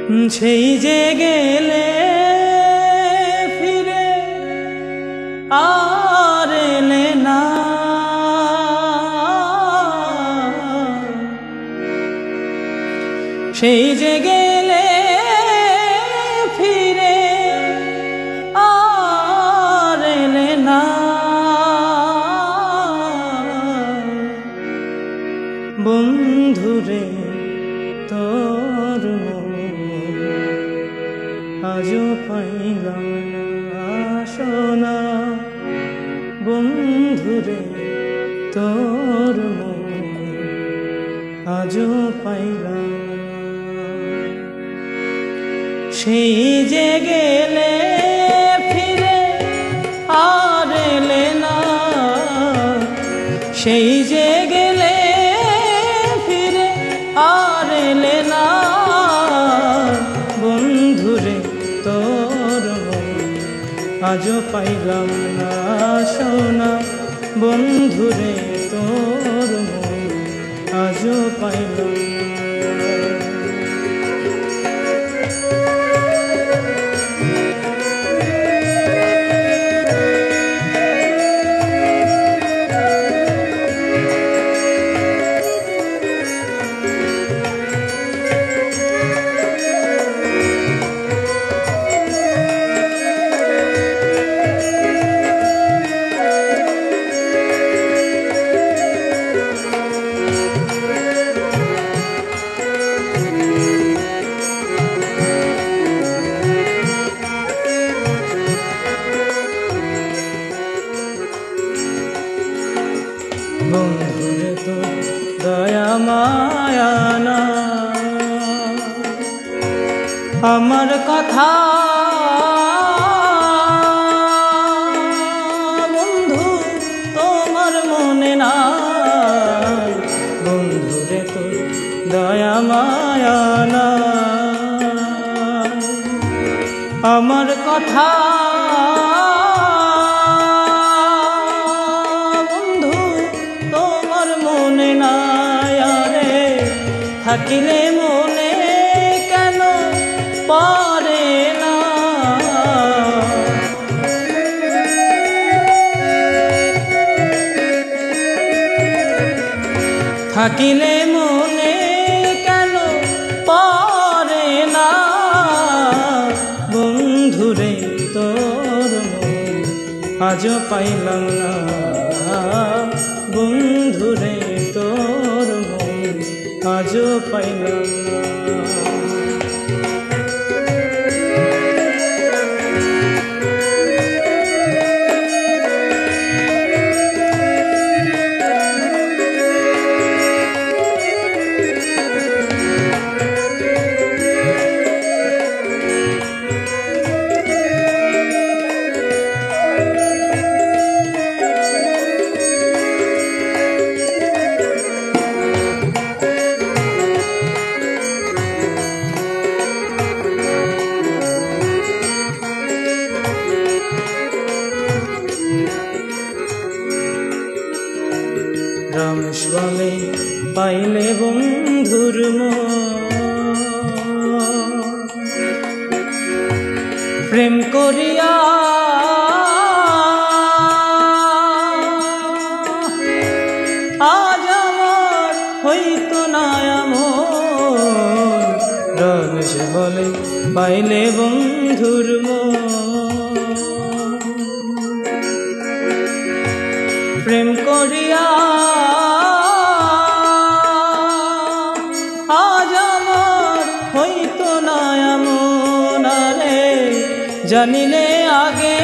সেই যে গেলে ফিরে আর এলে না, সেই যে গেলে ফিরে আর এলে না, বন্ধুরে তোর আজও পাইলাম না সোনা, বন্ধুরে তোর আজও পাইলাম না। সেই যে গেলে ফিরে আর এলে না, সেই যে গেলে ফিরে আর এলে না, বন্ধুরে তোর আজও পাইলাম না সোনা, বন্ধুরে তোর আজও পাইলাম না। বন্ধুরে তো দয়া মায়া না, আমার কথা বন্ধু তোমার মনে নাই, বন্ধুরে তো দয়া মায়া না, আমার কথা মনে নাই, আরে থাকিলে মনে কেন পড়ে না, থাকিলে মনে কেন পড়ে না, বন্ধুরে তোর আজও পাইলাম না, বন্ধুরে তোর আজও পাইলাম না। রমেশ বলে পাইলে বন্ধুর প্রেম করিয়া আজ আমার হইতো না এমন, রমেশ বলে পাইলে বন্ধুর প্রেম করিয়া আজ আমার হইতো না এমন, রে জানিলে আগে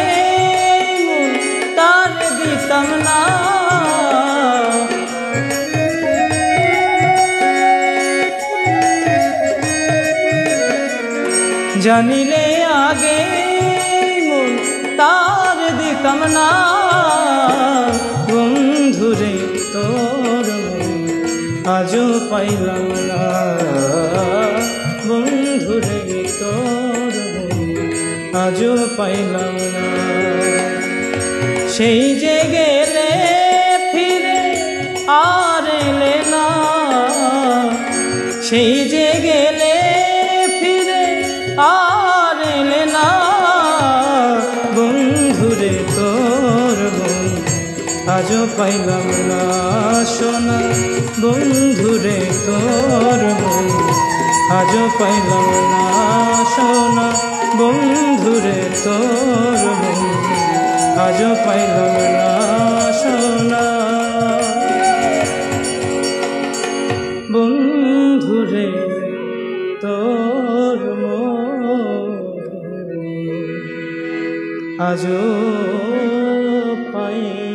তার দিতাম না, জানিলে আগে তার দিতাম না, বন্ধুরে তোর আজও পাইলাম না, বন্ধুরে তোর আজও পাইলাম না, সেই যে গেলে ফিরে আর এলে না, সেই যে গেলে ফিরে আজও পাইলাম না সোনা বন্ধুরে তোর মন, আজও পাইলাম না সোনা বন্ধুরে তোর মন, আজও পাইলাম না সোনা বন্ধুরে তোর মন, আজও পাই